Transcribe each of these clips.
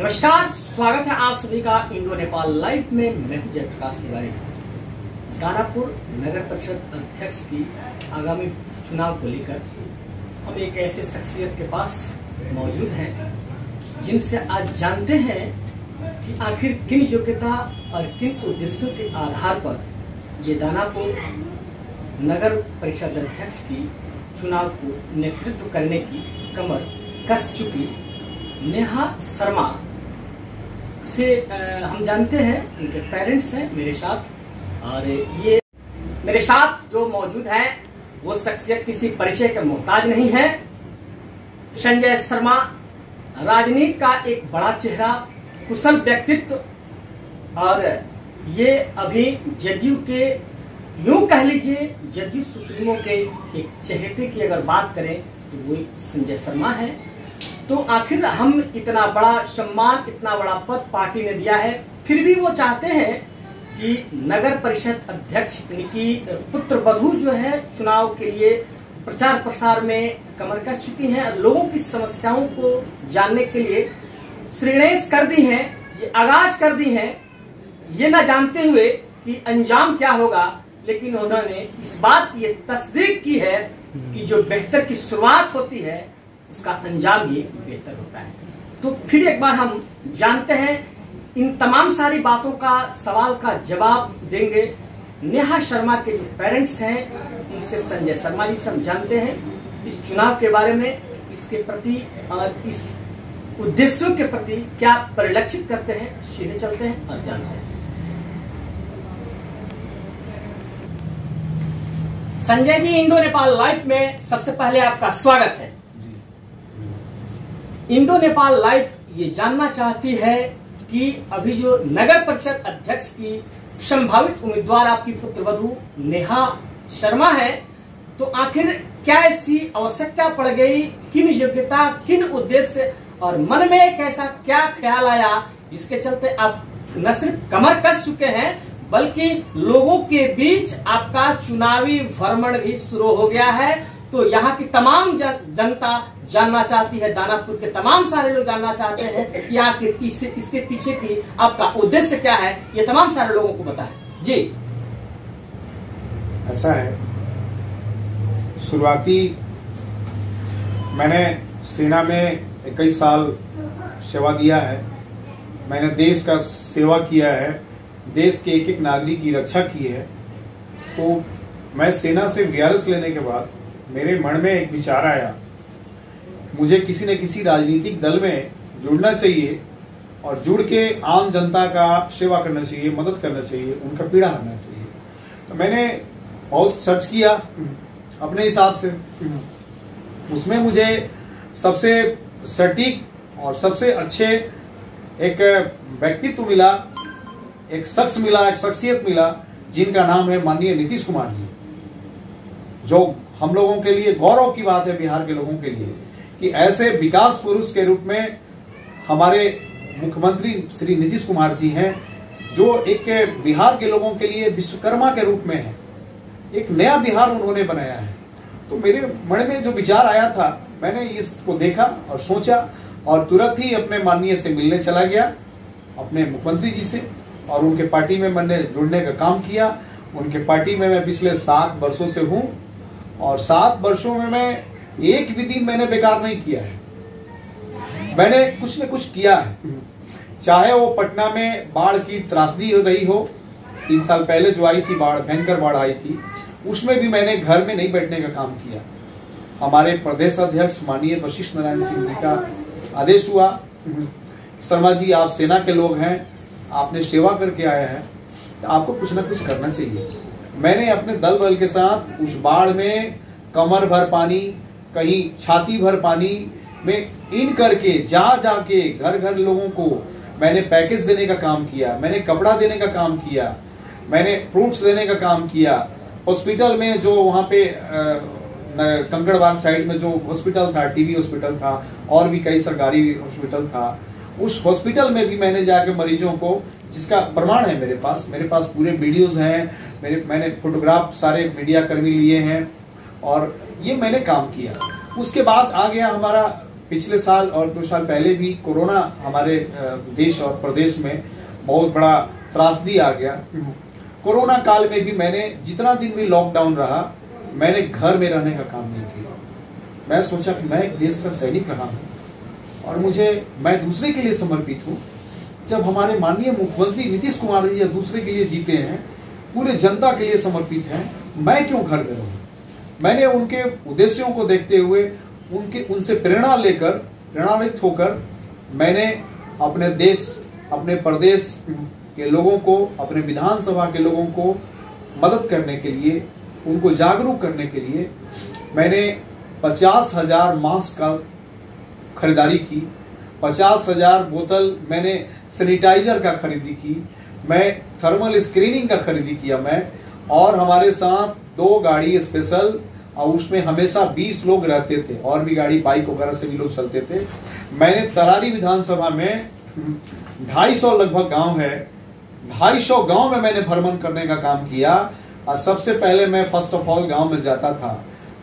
नमस्कार, स्वागत है आप सभी का इंडो नेपाल लाइव में। मैं हूं जयप्रकाश तिवारी। दानापुर नगर परिषद अध्यक्ष की आगामी चुनाव को लेकर हम एक ऐसे शख्सियत के पास मौजूद हैं जिनसे आज जानते हैं कि आखिर किन योग्यता और किन उद्देश्यों के आधार पर ये दानापुर नगर परिषद अध्यक्ष की चुनाव को नेतृत्व करने की कमर कस चुकी नेहा शर्मा से हम जानते हैं। उनके पेरेंट्स हैं मेरे साथ, और ये मेरे साथ जो मौजूद हैं वो शख्सियत किसी परिचय के मोहताज नहीं है। संजय शर्मा राजनीति का एक बड़ा चेहरा, कुशल व्यक्तित्व, और ये अभी जदयू के, यूं कह लीजिए जदयू सुप्रीमो के एक चहेते की अगर बात करें तो वो संजय शर्मा है। तो आखिर हम इतना बड़ा सम्मान, इतना बड़ा पद पार्टी ने दिया है, फिर भी वो चाहते हैं कि नगर परिषद अध्यक्ष की पुत्र वधू जो है चुनाव के लिए प्रचार प्रसार में कमर कस चुकी हैं और लोगों की समस्याओं को जानने के लिए श्रेणेश कर दी हैं, ये आगाज कर दी हैं, ये न जानते हुए कि अंजाम क्या होगा। लेकिन उन्होंने इस बात की तस्दीक की है कि जो बेहतर की शुरुआत होती है उसका अंजाम भी बेहतर होता है। तो फिर एक बार हम जानते हैं, इन तमाम सारी बातों का सवाल का जवाब देंगे नेहा शर्मा के जो पेरेंट्स हैं, उनसे संजय शर्मा जी से हम जानते हैं इस चुनाव के बारे में, इसके प्रति और इस उद्देश्यों के प्रति क्या परिलक्षित करते हैं। सीधे चलते हैं और जानते हैं। संजय जी, इंडो नेपाल लाइव में सबसे पहले आपका स्वागत है। इंडो नेपाल लाइव ये जानना चाहती है कि अभी जो नगर परिषद अध्यक्ष की संभावित उम्मीदवार आपकी पुत्रवधू नेहा शर्मा है, तो आखिर क्या ऐसी आवश्यकता पड़ गई, किन योग्यता, किन उद्देश्य और मन में कैसा क्या ख्याल आया, इसके चलते आप न सिर्फ कमर कस चुके हैं बल्कि लोगों के बीच आपका चुनावी भ्रमण भी शुरू हो गया है। तो यहाँ की तमाम जनता जानना चाहती है, दानापुर के तमाम सारे लोग जानना चाहते हैं कि आखिर इसके पीछे की आपका उद्देश्य क्या है, ये तमाम सारे लोगों को बताएं जी। ऐसा है, शुरुआती मैंने सेना में 21 साल सेवा दिया है। मैंने देश का सेवा किया है, देश के एक एक नागरिक की रक्षा की है। तो मैं सेना से वीआरएस लेने के बाद मेरे मन में एक विचार आया, मुझे किसी न किसी राजनीतिक दल में जुड़ना चाहिए और जुड़ के आम जनता का सेवा करना चाहिए, मदद करना चाहिए, उनका पीड़ा हरना चाहिए। तो मैंने बहुत सर्च किया अपने हिसाब से। उसमें मुझे सबसे सटीक और सबसे अच्छे एक व्यक्तित्व मिला, एक शख्स मिला, एक शख्सियत मिला, जिनका नाम है माननीय नीतीश कुमार जी। जो हम लोगों के लिए गौरव की बात है, बिहार के लोगों के लिए, कि ऐसे विकास पुरुष के रूप में हमारे मुख्यमंत्री श्री नीतीश कुमार जी हैं, जो एक बिहार के लोगों के लिए विश्वकर्मा के रूप में है। एक नया बिहार उन्होंने बनाया है। तो मेरे मन में जो विचार आया था, मैंने इसको देखा और सोचा और तुरंत ही अपने माननीय से मिलने चला गया, अपने मुख्यमंत्री जी से, और उनके पार्टी में मैंने जुड़ने का काम किया। उनके पार्टी में मैं पिछले 7 वर्षों से हूं और 7 वर्षों में मैं एक भी दिन मैंने बेकार नहीं किया है। मैंने कुछ न कुछ किया है, चाहे वो पटना में बाढ़ की त्रासदी हो रही हो, 3 साल पहले जो आई थी बाढ़, भयंकर बाढ़ आई थी, उसमें भी मैंने घर में नहीं बैठने का काम किया। हमारे प्रदेश अध्यक्ष माननीय वशिष्ठ नारायण सिंह जी का आदेश हुआ, शर्मा जी आप सेना के लोग हैं, आपने सेवा करके आया है, तो आपको कुछ न कुछ करना चाहिए। मैंने अपने दल बल के साथ उस बाढ़ में कमर भर पानी, कहीं छाती भर पानी में इन करके जाके घर घर लोगों को मैंने पैकेज देने का काम किया, मैंने कपड़ा देने का काम किया, मैंने फ्रूट्स देने का काम किया। हॉस्पिटल में जो वहां पे कंकड़बाग साइड में जो हॉस्पिटल था, टीबी हॉस्पिटल था, और भी कई सरकारी हॉस्पिटल था, उस हॉस्पिटल में भी मैंने जाके मरीजों को, जिसका प्रमाण है मेरे पास पूरे वीडियोस हैं, मैंने फोटोग्राफ सारे मीडिया कर्मी लिए हैं, और ये मैंने काम किया। उसके बाद आ गया हमारा पिछले साल और 2 साल पहले भी कोरोना हमारे देश और प्रदेश में बहुत बड़ा त्रासदी आ गया। कोरोना काल में भी मैंने जितना दिन भी लॉकडाउन रहा, मैंने घर में रहने का काम नहीं किया। मैं सोचा कि मैं एक देश का सैनिक रहा हूं और मैं दूसरे के लिए समर्पित हूं। जब हमारे माननीय मुख्यमंत्री नीतीश कुमार जी दूसरे के लिए जीते हैं, पूरे जनता के लिए समर्पित हैं, मैं क्यों घर में रहूं? मैंने उनके उद्देश्यों को देखते हुए उनसे प्रेरणान्वित होकर मैंने अपने देश, अपने प्रदेश के लोगों को, अपने विधानसभा के लोगों को मदद करने के लिए, उनको जागरूक करने के लिए मैंने 50,000 मास्क का खरीदारी की, 50,000 बोतल मैंने सैनिटाइजर का खरीदी की, मैं थर्मल स्क्रीनिंग का खरीदी किया मैं, और हमारे साथ 2 गाड़ी स्पेशल, और उसमें हमेशा 20 लोग रहते थे, और भी गाड़ी बाइक वगैरह से भी लोग चलते थे। मैंने तरारी विधानसभा में 250 लगभग गांव है, 250 गांव में मैंने भ्रमण करने का काम किया। और सबसे पहले मैं फर्स्ट ऑफ ऑल गांव में जाता था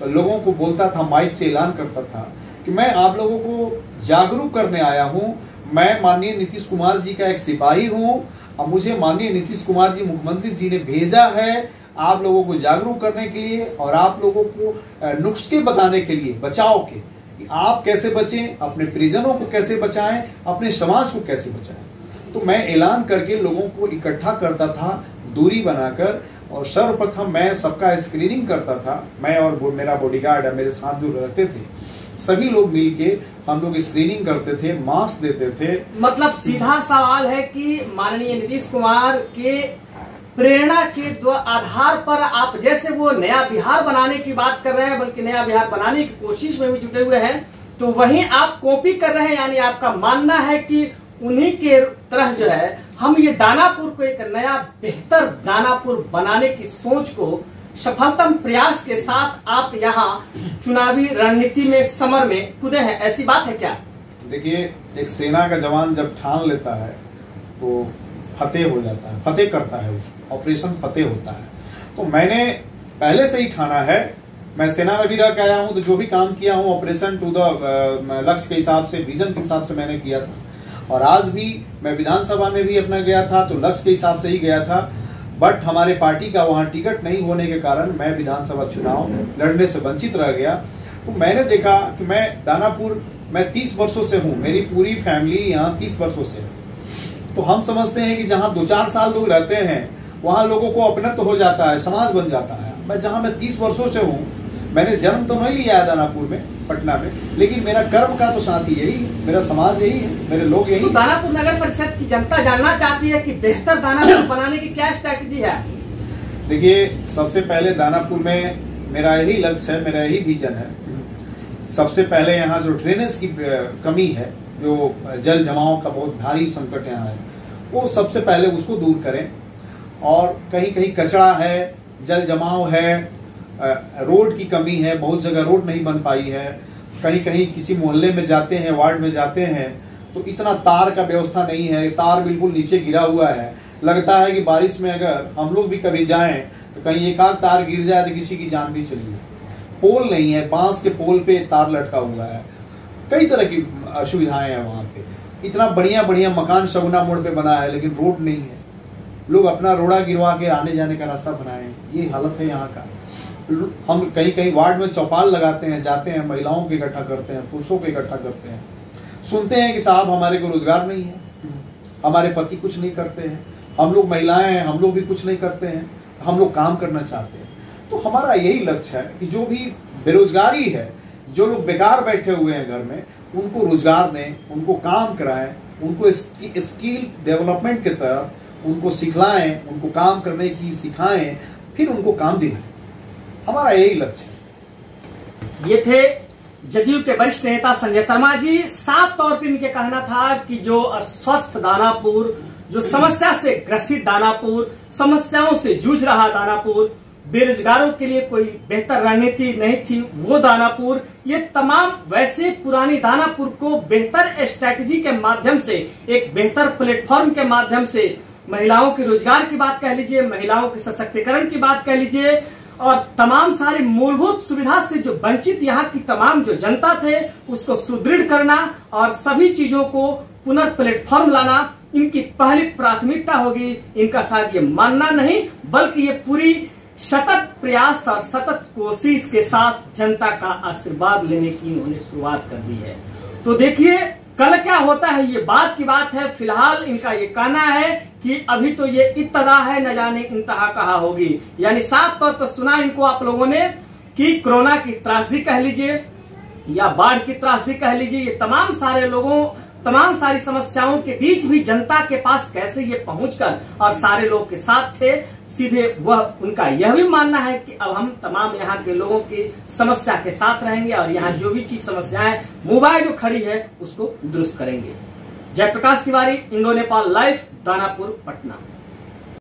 तो लोगों को बोलता था, माइक से ऐलान करता था कि मैं आप लोगों को जागरूक करने आया हूं। मैं माननीय नीतीश कुमार जी का एक सिपाही हूं और मुझे माननीय नीतीश कुमार जी मुख्यमंत्री जी ने भेजा है आप लोगों को जागरूक करने के लिए और आप लोगों को नुस्खे बताने के लिए, बचाव के, कि आप कैसे बचें, अपने परिजनों को कैसे बचाएं, अपने समाज को कैसे बचाएं। तो मैं ऐलान करके लोगों को इकट्ठा करता था, दूरी बनाकर, और सर्वप्रथम मैं सबका स्क्रीनिंग करता था। मैं और मेरा बॉडीगार्ड है, मेरे साथ जो रहते थे, सभी लोग मिलके हम लोग स्क्रीनिंग करते थे, मास्क देते थे। मतलब सीधा सवाल है कि माननीय नीतीश कुमार के प्रेरणा के आधार पर आप, जैसे वो नया बिहार बनाने की बात कर रहे हैं, बल्कि नया बिहार बनाने की कोशिश में भी जुटे हुए हैं, तो वहीं आप कॉपी कर रहे हैं। यानी आपका मानना है कि उन्हीं के तरह जो है हम ये दानापुर को एक नया बेहतर दानापुर बनाने की सोच को सफलतम प्रयास के साथ आप यहाँ चुनावी रणनीति में, समर में कूदे हैं, ऐसी बात है क्या? देखिए, एक सेना का जवान जब ठान लेता है तो फतेह हो जाता है, फतेह करता है, उसको ऑपरेशन फतेह होता है। तो मैंने पहले से ही ठाना है, मैं सेना में भी रह के आया हूं, तो जो भी काम किया हूं ऑपरेशन टू द लक्ष्य के हिसाब से, विजन के हिसाब से मैंने किया था। और आज भी मैं विधानसभा में भी अपना गया था तो लक्ष्य के हिसाब से ही गया था, बट हमारे पार्टी का वहां टिकट नहीं होने के कारण मैं विधानसभा चुनाव लड़ने से वंचित रह गया। तो मैंने देखा कि मैं दानापुर, मैं 30 वर्षों से हूं, मेरी पूरी फैमिली यहाँ 30 वर्षों से है। तो हम समझते हैं कि जहाँ 2-4 साल लोग रहते हैं वहां लोगों को अपनत्व हो जाता है, समाज बन जाता है। मैं जहाँ मैं 30 वर्षों से हूँ, मैंने जन्म तो नहीं लिया है दानापुर में, पटना में, लेकिन मेरा कर्म का तो साथी यही है, मेरा समाज यही है, मेरे लोग यही। तो दानापुर नगर परिषद की जनता जानना चाहती है कि बेहतर दानापुर बनाने की क्या स्ट्रैटेजी है? देखिए, सबसे पहले दानापुर में मेरा यही लक्ष्य है, मेरा यही विजन है। सबसे पहले यहाँ जो ड्रेनेज की कमी है, जो जल जमाव का बहुत भारी संकट यहाँ है, वो सबसे पहले उसको दूर करें। और कहीं कहीं कचरा है, जल जमाव है, रोड की कमी है, बहुत जगह रोड नहीं बन पाई है। कहीं कहीं किसी मोहल्ले में जाते हैं, वार्ड में जाते हैं तो इतना तार का व्यवस्था नहीं है, तार बिल्कुल नीचे गिरा हुआ है। लगता है कि बारिश में अगर हम लोग भी कभी जाएं तो कहीं एक आध तार गिर जाए तो किसी की जान भी चली जाए। पोल नहीं है, बांस के पोल पे तार लटका हुआ है, कई तरह की असुविधाएं हैं वहां पे। इतना बढ़िया बढ़िया मकान शगुना मोड़ पे बना है, लेकिन रोड नहीं है। लोग अपना रोड़ा गिरवा के आने जाने का रास्ता बनाए, ये हालत है यहाँ का। हम कहीं कहीं वार्ड में चौपाल लगाते हैं, जाते हैं, महिलाओं को इकट्ठा करते हैं, पुरुषों को इकट्ठा करते हैं, सुनते हैं कि साहब हमारे को रोजगार नहीं है, हमारे पति कुछ नहीं करते हैं, हम लोग महिलाएं हैं, हम लोग भी कुछ नहीं करते हैं, हम लोग काम करना चाहते हैं। तो हमारा यही लक्ष्य है कि जो भी बेरोजगारी है, जो लोग बेकार बैठे हुए हैं घर में, उनको रोजगार दें, उनको काम कराएं, उनको स्किल डेवलपमेंट के तहत उनको सिखलाएं, उनको काम करने की सिखाएं, फिर उनको काम दिलाएं। हमारा यही लक्ष्य है। ये थे जदयू के वरिष्ठ नेता संजय शर्मा जी। साफ तौर पर इनके कहना था कि जो अस्वस्थ दानापुर, जो समस्या से ग्रसित दानापुर, समस्याओं से जूझ रहा दानापुर, बेरोजगारों के लिए कोई बेहतर रणनीति नहीं थी वो दानापुर, ये तमाम वैसे पुरानी दानापुर को बेहतर स्ट्रैटेजी के माध्यम से, एक बेहतर प्लेटफॉर्म के माध्यम से, महिलाओं के रोजगार की बात कह लीजिए, महिलाओं के सशक्तिकरण की बात कह लीजिए, और तमाम सारी मूलभूत सुविधा से जो वंचित यहाँ की तमाम जो जनता थे उसको सुदृढ़ करना और सभी चीजों को पुनर्प्लेटफॉर्म लाना इनकी पहली प्राथमिकता होगी। इनका शायद ये मानना नहीं बल्कि ये पूरी सतत प्रयास और सतत कोशिश के साथ जनता का आशीर्वाद लेने की इन्होंने शुरुआत कर दी है। तो देखिए कल क्या होता है, ये बात की बात है। फिलहाल इनका ये कहना है कि अभी तो ये इब्तदा है, न जाने इंतहा कहाँ होगी। यानी साफ तौर पर सुना इनको आप लोगों ने कि कोरोना की त्रासदी कह लीजिए या बाढ़ की त्रासदी कह लीजिए, ये तमाम सारे लोगों तमाम सारी समस्याओं के बीच भी जनता के पास कैसे ये पहुंचकर और सारे लोग के साथ थे। सीधे वह उनका यह भी मानना है कि अब हम तमाम यहाँ के लोगों की समस्या के साथ रहेंगे और यहाँ जो भी चीज समस्याएं मोबाइल जो खड़ी है उसको दुरुस्त करेंगे। Jayprakash Tiwari, Indo Nepal live, Danapur, Patna.